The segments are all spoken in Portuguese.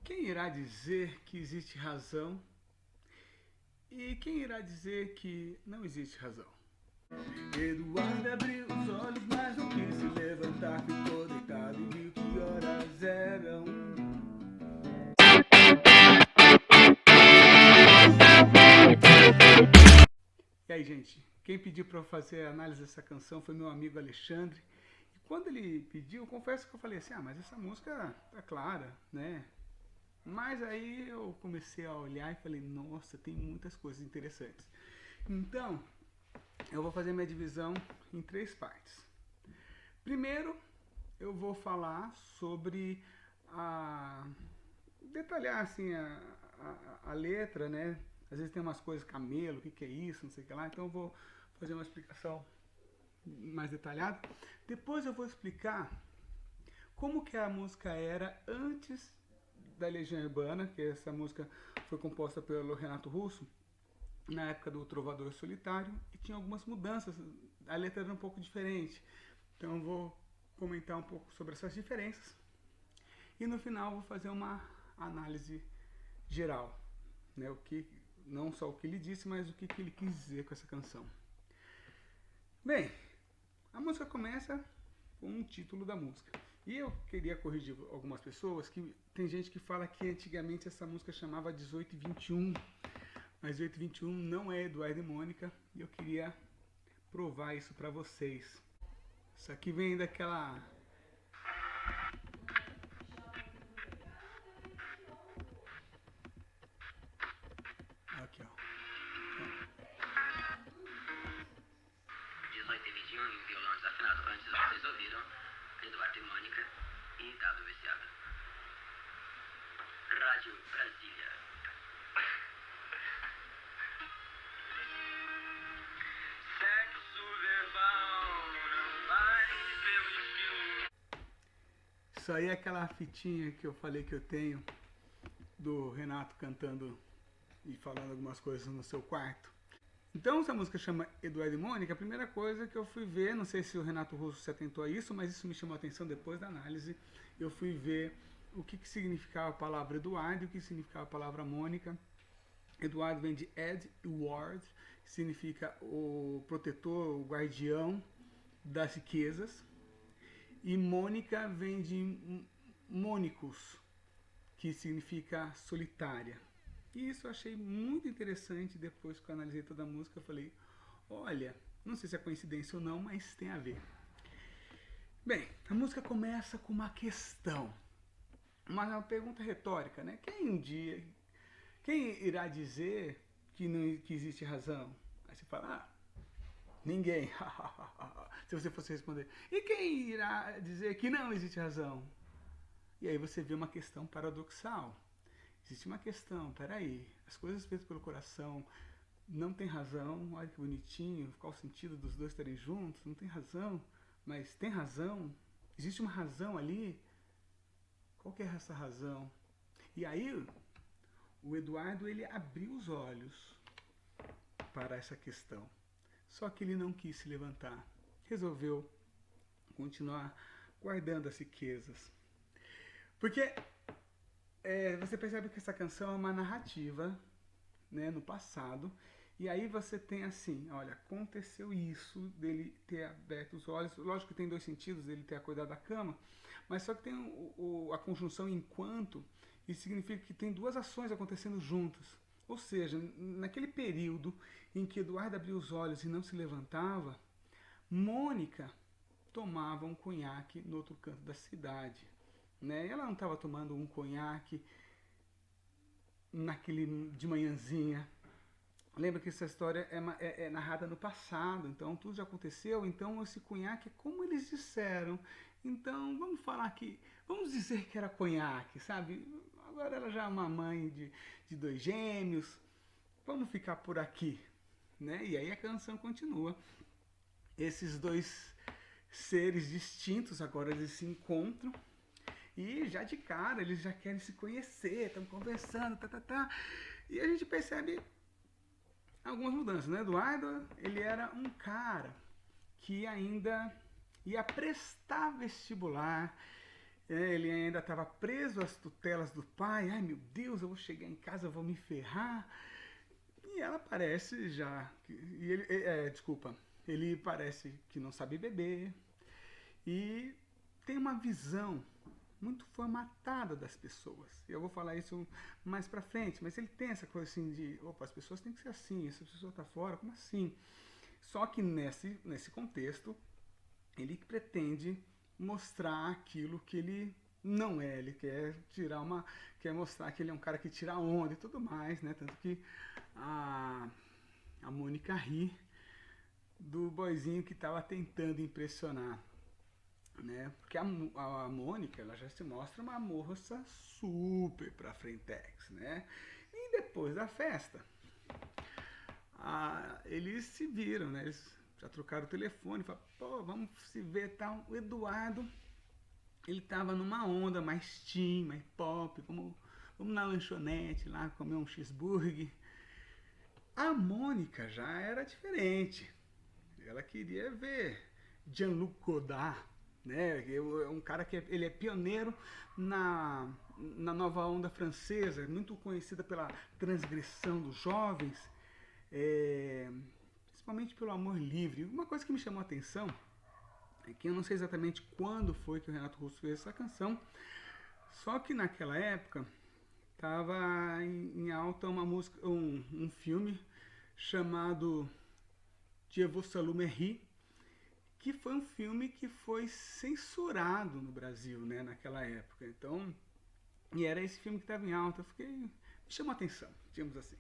Quem irá dizer que existe razão e quem irá dizer que não existe razão? Eduardo abriu os olhos, mas não quis se levantar, ficou deitado e viu que horas eram. E aí, gente, quem pediu para eu fazer a análise dessa canção foi meu amigo Alexandre. E quando ele pediu, eu confesso que eu falei assim, mas essa música tá clara, né? Mas aí eu comecei a olhar e falei, nossa, tem muitas coisas interessantes. Então, eu vou fazer minha divisão em três partes. Primeiro, eu vou falar sobre detalhar assim a letra, né? Às vezes tem umas coisas, camelo, o que é isso, não sei o que lá. Então eu vou fazer uma explicação mais detalhada. Depois eu vou explicar como que a música era antes da Legião Urbana, que essa música foi composta pelo Renato Russo, na época do Trovador Solitário, e tinha algumas mudanças, a letra era um pouco diferente. Então eu vou comentar um pouco sobre essas diferenças. E no final vou fazer uma análise geral, né? O que, não só o que ele disse, mas o que ele quis dizer com essa canção. Bem, a música começa com o título da música. E eu queria corrigir algumas pessoas, que tem gente que fala que antigamente essa música chamava 1821, mas 1821 não é Eduardo e Mônica, e eu queria provar isso para vocês. Isso aqui vem daquela... Aqui, ó. 18 e 21 em violão desafinado. Antes vocês ouviram Eduardo e Mônica e Dado Viciado. Rádio Brasília. Sexo verbal não vai pelo estilo. Isso aí é aquela fitinha que eu falei que eu tenho do Renato cantando e falando algumas coisas no seu quarto. Então, essa música chama Eduardo e Mônica. A primeira coisa que eu fui ver, não sei se o Renato Russo se atentou a isso, mas isso me chamou a atenção depois da análise. Eu fui ver o que significava a palavra Eduardo e o que significava a palavra Mônica. Eduardo vem de Ed e Ward, que significa o protetor, o guardião das riquezas. E Mônica vem de Mônicos, que significa solitária. E isso eu achei muito interessante. Depois que eu analisei toda a música, eu falei, olha, não sei se é coincidência ou não, mas tem a ver. Bem, a música começa com uma questão, uma pergunta retórica, né? Quem irá dizer que existe razão? Aí você fala, ninguém. Se você fosse responder, e quem irá dizer que não existe razão? E aí você vê uma questão paradoxal. Existe uma questão, peraí, as coisas feitas pelo coração não tem razão, olha que bonitinho, qual o sentido dos dois estarem juntos? Não tem razão, mas tem razão? Existe uma razão ali? Qual que é essa razão? E aí, o Eduardo, ele abriu os olhos para essa questão. Só que ele não quis se levantar. Resolveu continuar guardando as riquezas. Porque você percebe que essa canção é uma narrativa, né, no passado, e aí você tem assim, olha, aconteceu isso, dele ter aberto os olhos, lógico que tem dois sentidos, dele ter acordado da cama, mas só que tem a conjunção enquanto, isso significa que tem duas ações acontecendo juntas. Ou seja, naquele período em que Eduardo abriu os olhos e não se levantava, Mônica tomava um conhaque no outro canto da cidade. Né? Ela não estava tomando um conhaque naquele de manhãzinha. Lembra que essa história é narrada no passado, então tudo já aconteceu, então esse conhaque é como eles disseram. Então vamos dizer que era conhaque, sabe? Agora ela já é uma mãe de dois gêmeos, vamos ficar por aqui, né? E aí a canção continua. Esses dois seres distintos agora eles se encontram. E já de cara, eles já querem se conhecer, estão conversando, E a gente percebe algumas mudanças, né? Eduardo, ele era um cara que ainda ia prestar vestibular, Ele ainda estava preso às tutelas do pai. Ai meu Deus, eu vou chegar em casa, eu vou me ferrar. E ela parece já. E ele, desculpa, ele parece que não sabe beber. E tem uma visão muito formatada das pessoas. Eu vou falar isso mais pra frente, mas ele tem essa coisa assim de, opa, as pessoas têm que ser assim, essa pessoa tá fora, como assim? Só que nesse contexto, ele pretende mostrar aquilo que ele não é. Ele quer mostrar que ele é um cara que tira onda e tudo mais, né? Tanto que a, a Mônica ri do boyzinho que estava tentando impressionar, né? Porque a Mônica, ela já se mostra uma moça super pra frentex, né? E depois da festa, eles se viram, né? Eles já trocaram o telefone, falaram, pô, vamos se ver tal. O Eduardo, ele tava numa onda mais teen, mais pop, vamos na lanchonete lá comer um cheeseburger. A Mônica já era diferente. Ela queria ver Jean-Luc Godard, né? É um cara que ele é pioneiro na nova onda francesa, muito conhecida pela transgressão dos jovens, principalmente pelo amor livre. Uma coisa que me chamou a atenção é que eu não sei exatamente quando foi que o Renato Russo fez essa canção, só que naquela época estava em alta uma música, um filme chamado Je vous salue Marie, que foi um filme que foi censurado no Brasil, né, naquela época. Então, e era esse filme que estava em alta. Me chamou a atenção, digamos assim.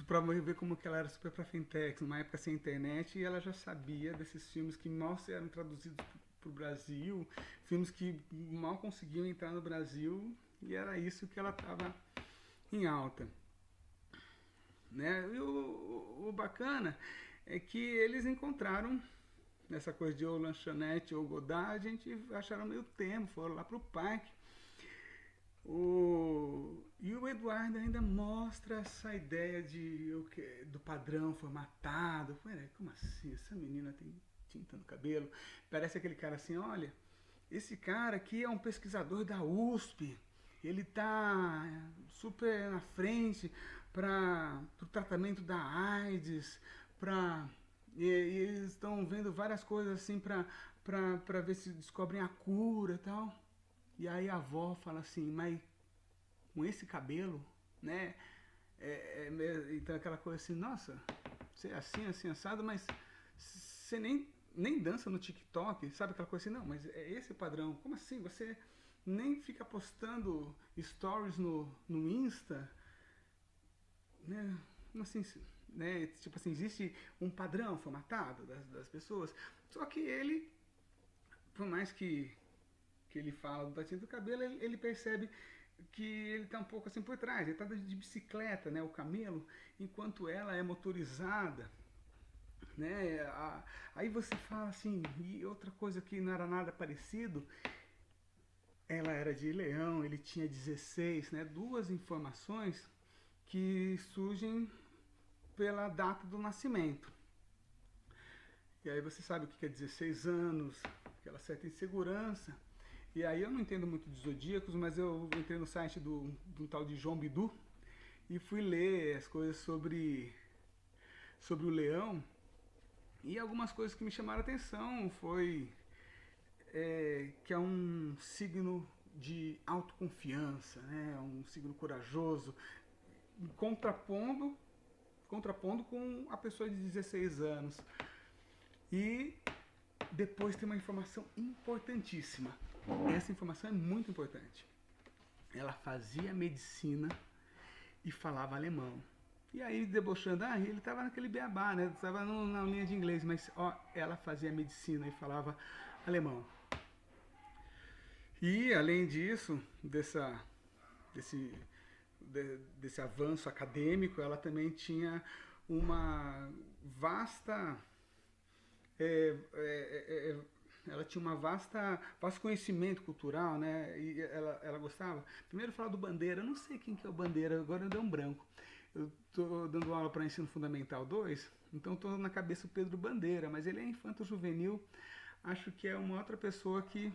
Pra ver como que ela era super pra fintech, numa época sem internet, e ela já sabia desses filmes que mal eram traduzidos pro Brasil, filmes que mal conseguiam entrar no Brasil, e era isso que ela estava em alta. Né? E o bacana é que eles encontraram nessa coisa de ou lanchonete ou Godard, a gente acharam meio tempo, foram lá pro parque. E o Eduardo ainda mostra essa ideia do padrão formatado. Como assim? Essa menina tem tinta no cabelo? Parece aquele cara assim, olha, esse cara aqui é um pesquisador da USP, ele tá super na frente para o tratamento da AIDS, e eles estão vendo várias coisas assim para ver se descobrem a cura e tal. E aí a avó fala assim, mas com esse cabelo, né? Então aquela coisa assim, nossa, você é assim, assado, mas você nem dança no TikTok, sabe aquela coisa assim, não, mas é esse o padrão. Como assim? Você nem fica postando stories no Insta, né? Assim, né? Tipo assim, existe um padrão formatado das pessoas. Só que ele, por mais que ele fala do tatinho do cabelo, ele percebe que ele está um pouco assim por trás. Ele está de bicicleta, né? O camelo, enquanto ela é motorizada. Né? Aí você fala assim, e outra coisa que não era nada parecido, ela era de Leão, ele tinha 16, né? Duas informações que surgem pela data do nascimento. E aí você sabe o que é 16 anos, aquela certa insegurança. E aí eu não entendo muito de zodíacos, mas eu entrei no site do tal de João Bidu e fui ler as coisas sobre o leão. E algumas coisas que me chamaram a atenção foi que é um signo de autoconfiança, né? Um signo corajoso, contrapondo com a pessoa de 16 anos. E depois tem uma informação importantíssima. Essa informação é muito importante. Ela fazia medicina e falava alemão. E aí, debochando, ele estava naquele beabá, né? Estava na linha de inglês, mas ela fazia medicina e falava alemão. E, além disso, desse avanço acadêmico, ela também tinha uma vasta... ela tinha vasto conhecimento cultural, né? E ela gostava. Primeiro falar do Bandeira, eu não sei quem que é o Bandeira, agora eu dei um branco. Eu tô dando aula para Ensino Fundamental 2, então tô na cabeça o Pedro Bandeira, mas ele é infanto juvenil, acho que é uma outra pessoa que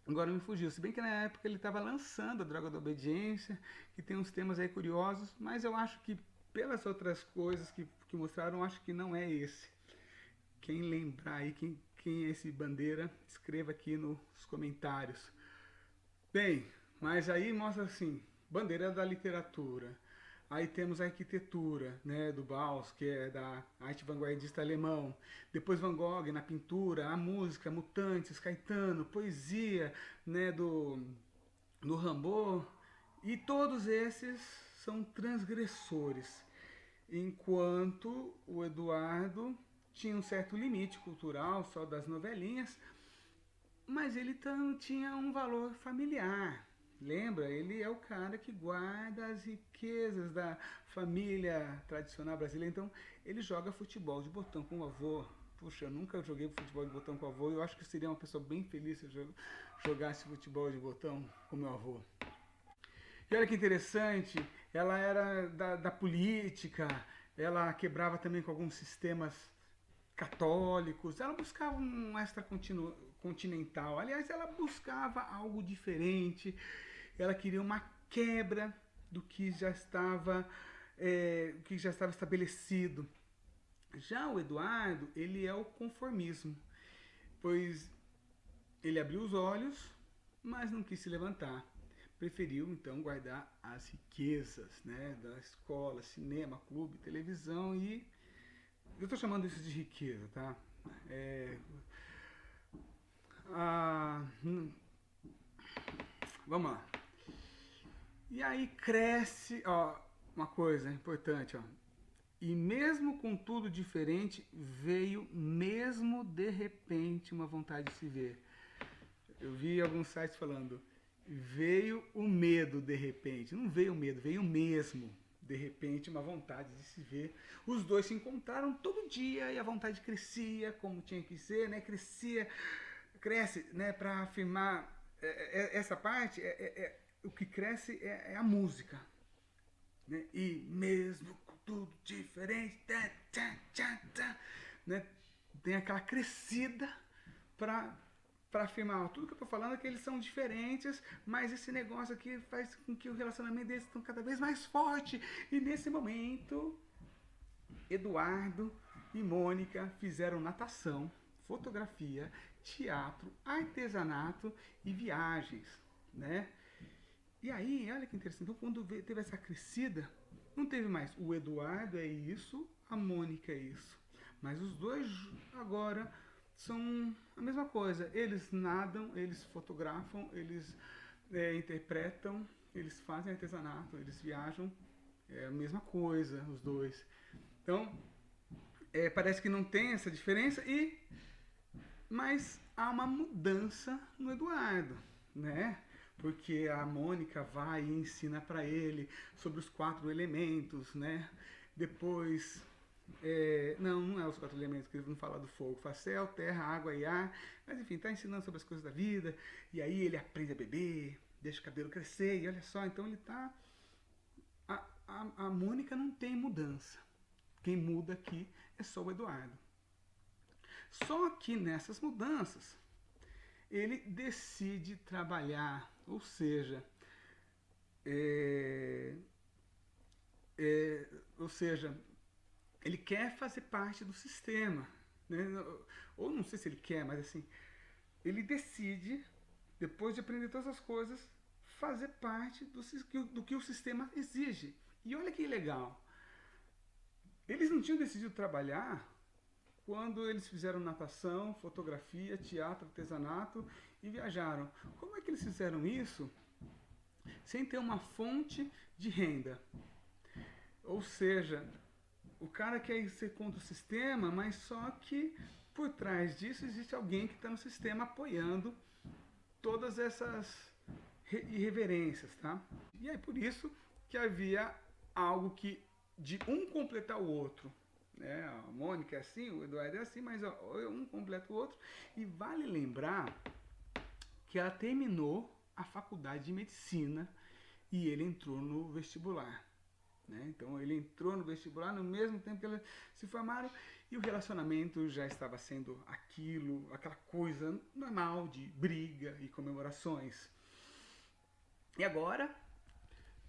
Agora me fugiu, se bem que na época ele estava lançando a Droga da Obediência, que tem uns temas aí curiosos, mas eu acho que pelas outras coisas que mostraram, acho que não é esse. Quem lembrar aí, quem é esse Bandeira, escreva aqui nos comentários. Bem, mas aí mostra assim, Bandeira da literatura. Aí temos a arquitetura, né, do Bauhaus, que é da arte vanguardista alemão. Depois Van Gogh na pintura, a música, Mutantes, Caetano, poesia, né, do Rimbaud. E todos esses são transgressores. Enquanto o Eduardo tinha um certo limite cultural, só das novelinhas, mas ele tinha um valor familiar. Lembra? Ele é o cara que guarda as riquezas da família tradicional brasileira. Então, ele joga futebol de botão com o avô. Puxa, eu nunca joguei futebol de botão com o avô. Eu acho que seria uma pessoa bem feliz se eu jogasse futebol de botão com meu avô. E olha que interessante, ela era da política, ela quebrava também com alguns sistemas católicos, ela buscava um extracontinental, aliás, ela buscava algo diferente, ela queria uma quebra do que já estava estabelecido. Já o Eduardo, ele é o conformismo, pois ele abriu os olhos, mas não quis se levantar. Preferiu então guardar as riquezas, né, da escola, cinema, clube, televisão e eu estou chamando isso de riqueza, tá? É, ah, vamos lá. E aí cresce, ó, uma coisa importante, ó. E mesmo com tudo diferente, veio mesmo de repente uma vontade de se ver. Eu vi alguns sites falando, veio o medo de repente. Não veio o medo, veio mesmo. De repente, uma vontade de se ver. Os dois se encontraram todo dia e a vontade crescia, como tinha que ser, né? Cresce, né? Para afirmar essa parte, o que cresce é a música, né? E mesmo com tudo diferente, né? Tem aquela crescida para afirmar, tudo que eu tô falando é que eles são diferentes, mas esse negócio aqui faz com que o relacionamento deles estão cada vez mais forte. E nesse momento, Eduardo e Mônica fizeram natação, fotografia, teatro, artesanato e viagens, né? E aí, olha que interessante, então quando teve essa crescida, não teve mais o Eduardo é isso, a Mônica é isso. Mas os dois agora são a mesma coisa. Eles nadam, eles fotografam, eles interpretam, eles fazem artesanato, eles viajam. É a mesma coisa, os dois. Então, parece que não tem essa diferença, mas há uma mudança no Eduardo, né? Porque a Mônica vai e ensina para ele sobre os 4 elementos, né? Depois não é os 4 elementos, que eles vão falar do fogo. Faz céu, terra, água e ar. Mas enfim, tá ensinando sobre as coisas da vida. E aí ele aprende a beber, deixa o cabelo crescer. E olha só, então ele tá... A Mônica não tem mudança. Quem muda aqui é só o Eduardo. Só que nessas mudanças, ele decide trabalhar, ou seja, ou seja, ele quer fazer parte do sistema, né? Ou não sei se ele quer, mas assim, ele decide, depois de aprender todas as coisas, fazer parte do que o sistema exige. E olha que legal, eles não tinham decidido trabalhar quando eles fizeram natação, fotografia, teatro, artesanato e viajaram. Como é que eles fizeram isso sem ter uma fonte de renda? Ou seja, o cara quer ser contra o sistema, mas só que por trás disso existe alguém que está no sistema apoiando todas essas irreverências, tá? E é por isso que havia algo que de um completar o outro. A Mônica é assim, o Eduardo é assim, mas um completa o outro. E vale lembrar que ela terminou a faculdade de medicina e ele entrou no vestibular. né? Então ele entrou no vestibular no mesmo tempo que eles se formaram e o relacionamento já estava sendo aquela coisa normal de briga e comemorações. E agora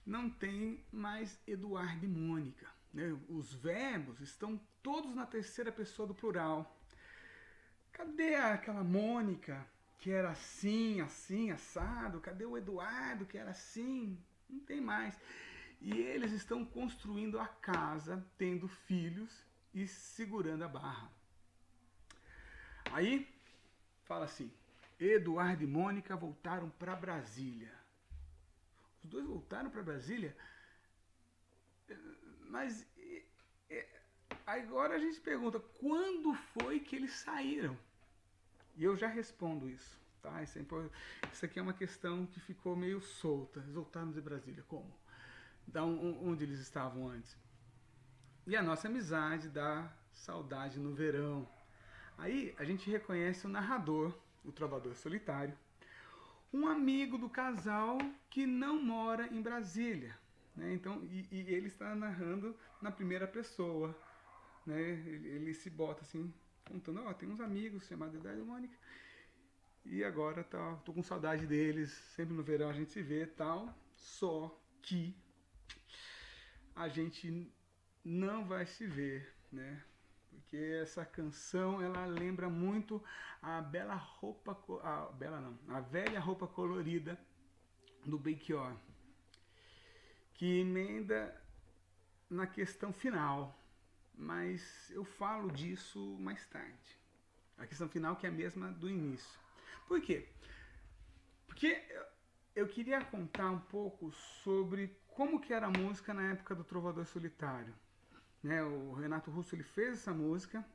não tem mais Eduardo e Mônica, né? Os verbos estão todos na terceira pessoa do plural. Cadê aquela Mônica que era assim, assim, assado? Cadê o Eduardo que era assim? Não tem mais. E eles estão construindo a casa, tendo filhos e segurando a barra. Aí, fala assim, Eduardo e Mônica voltaram para Brasília. Os dois voltaram para Brasília, mas agora a gente pergunta, quando foi que eles saíram? E eu já respondo isso, tá? Isso aqui é uma questão que ficou meio solta. Eles voltaram de Brasília, como? Onde eles estavam antes. E a nossa amizade dá saudade no verão. Aí a gente reconhece o narrador, o trovador solitário, um amigo do casal que não mora em Brasília, né? Então, e ele está narrando na primeira pessoa, né? Ele se bota assim, contando, tem uns amigos chamados Eduardo e Mônica, e agora tô com saudade deles, sempre no verão a gente se vê e tal, só que a gente não vai se ver, né? Porque essa canção, ela lembra muito a velha roupa colorida do Belchior, que emenda na questão final, mas eu falo disso mais tarde. A questão final que é a mesma do início. Por quê? Porque eu queria contar um pouco sobre como que era a música na época do Trovador Solitário. Né, o Renato Russo ele fez essa música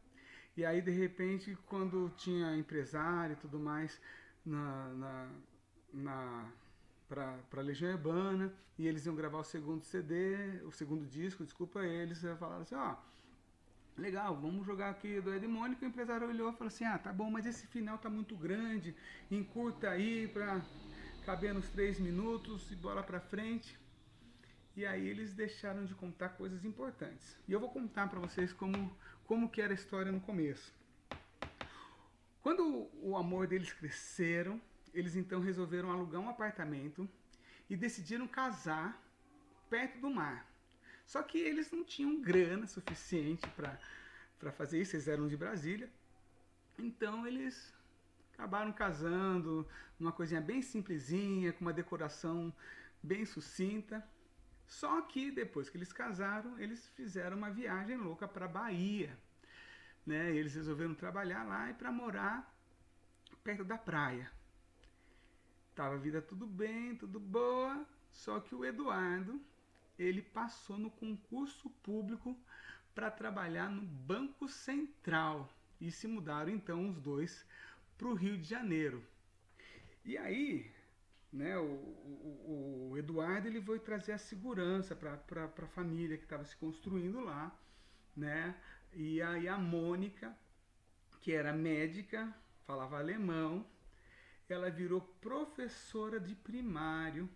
e aí de repente quando tinha empresário e tudo mais para Legião Urbana e eles iam gravar o segundo disco, eles falaram assim, legal, vamos jogar aqui do Ed Mônica. O empresário olhou e falou assim, tá bom, mas esse final tá muito grande, encurta aí para caber nos 3 minutos e bola para frente. E aí eles deixaram de contar coisas importantes. E eu vou contar para vocês como que era a história no começo. Quando o amor deles cresceram, eles então resolveram alugar um apartamento e decidiram casar perto do mar. Só que eles não tinham grana suficiente para fazer isso, eles eram de Brasília. Então eles acabaram casando numa coisinha bem simplesinha, com uma decoração bem sucinta. Só que depois que eles casaram, eles fizeram uma viagem louca para a Bahia, né? Eles resolveram trabalhar lá e para morar perto da praia. Tava a vida tudo bem, tudo boa, só que o Eduardo, ele passou no concurso público para trabalhar no Banco Central e se mudaram então os dois para o Rio de Janeiro. E aí, né, o Eduardo ele foi trazer a segurança para a família que estava se construindo lá, né? E aí a Mônica, que era médica, falava alemão, ela virou professora de primário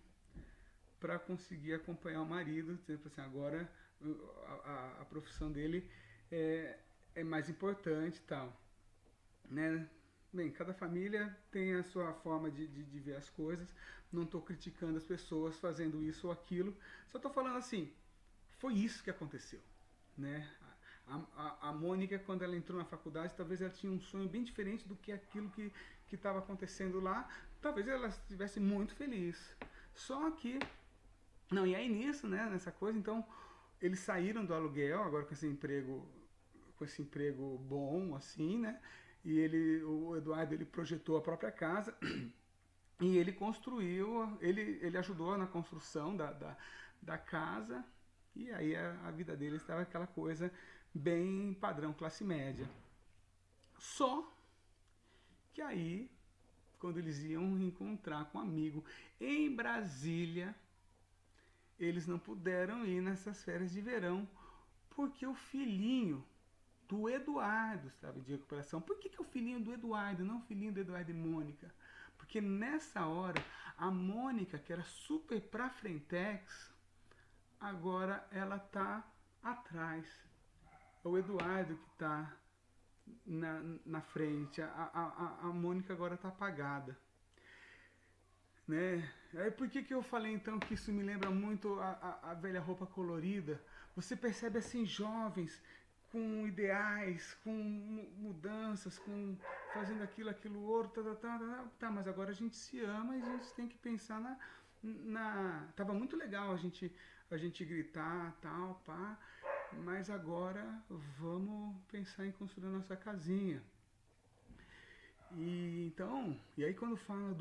para conseguir acompanhar o marido. Tipo assim, agora a profissão dele é mais importante e tal, né? Bem, cada família tem a sua forma de ver as coisas. Não estou criticando as pessoas fazendo isso ou aquilo. Só estou falando assim, foi isso que aconteceu, né? A Mônica, quando ela entrou na faculdade, talvez ela tinha um sonho bem diferente do que aquilo que estava acontecendo lá. Talvez ela estivesse muito feliz. Só que, não, e aí nisso, né, nessa coisa, então, eles saíram do aluguel, agora com esse emprego bom, assim, né? E o Eduardo, ele projetou a própria casa e ele construiu, ele ajudou na construção da casa, e aí a vida dele estava aquela coisa bem padrão classe média. Só que aí, quando eles iam encontrar com um amigo em Brasília, eles não puderam ir nessas férias de verão, porque o filhinho do Eduardo estava de recuperação. Por que o filhinho do Eduardo, não o filhinho do Eduardo e Mônica? Porque nessa hora, a Mônica, que era super pra frentex, agora ela tá atrás. É o Eduardo que tá na frente. A Mônica agora tá apagada. Né? Aí por que eu falei então que isso me lembra muito a velha roupa colorida? Você percebe assim jovens com ideais, com mudanças, com fazendo aquilo outro, tá, mas agora a gente se ama e a gente tem que pensar tava muito legal a gente gritar, tal, pá, mas agora vamos pensar em construir a nossa casinha. E aí quando fala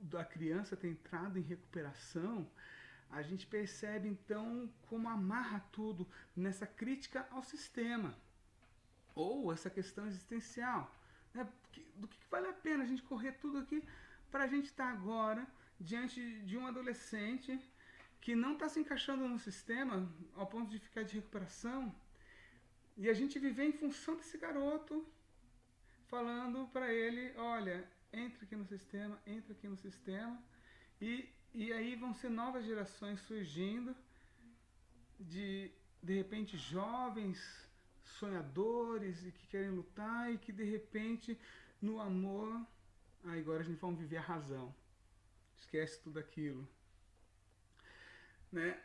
da criança ter entrado em recuperação, a gente percebe então como amarra tudo nessa crítica ao sistema, ou essa questão existencial. Né? Do que vale a pena a gente correr tudo aqui para a gente estar agora diante de um adolescente que não está se encaixando no sistema ao ponto de ficar de recuperação, e a gente viver em função desse garoto, falando para ele, olha, entra aqui no sistema, e aí vão ser novas gerações surgindo, de repente jovens sonhadores e que querem lutar e que de repente no amor, agora a gente vai viver a razão, esquece tudo aquilo, né?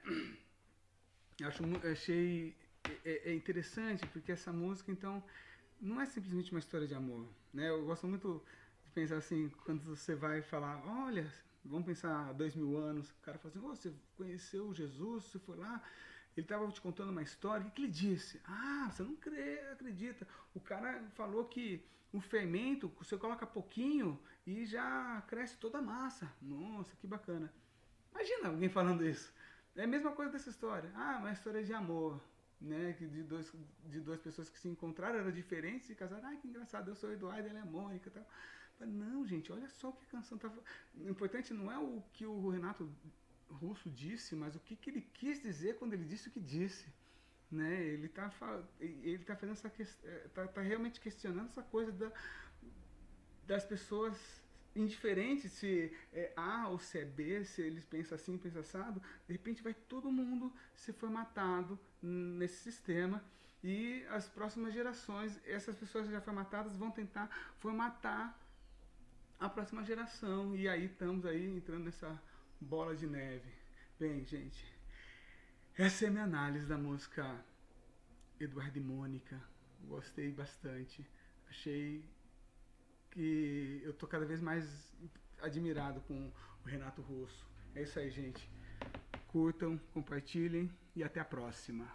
Achei interessante porque essa música então não é simplesmente uma história de amor, né? Eu gosto muito de pensar assim, quando você vai falar, olha, vamos pensar há 2000 anos, o cara fala assim, oh, você conheceu Jesus, você foi lá, ele estava te contando uma história, o que ele disse? Ah, você não acredita. O cara falou que o fermento, você coloca pouquinho e já cresce toda a massa. Nossa, que bacana. Imagina alguém falando isso. É a mesma coisa dessa história. Ah, uma história de amor, né? De duas pessoas que se encontraram, eram diferentes e casaram. Ah, que engraçado, eu sou o Eduardo, ela é a Mônica e tal. Mas não, gente, olha só o que a canção tá. O importante não é o que o Renato Russo disse, mas o que ele quis dizer quando ele disse o que disse. Né? Ele tá fazendo essa tá realmente questionando essa coisa das pessoas indiferentes se é A ou se é B, se eles pensam assim, pensam assado, de repente vai todo mundo ser formatado nesse sistema e as próximas gerações, essas pessoas já formatadas vão tentar formatar a próxima geração, e aí estamos aí entrando nessa bola de neve. Bem, gente, essa é a minha análise da música Eduardo e Mônica. Gostei bastante. Achei que eu tô cada vez mais admirado com o Renato Russo. É isso aí, gente. Curtam, compartilhem e até a próxima.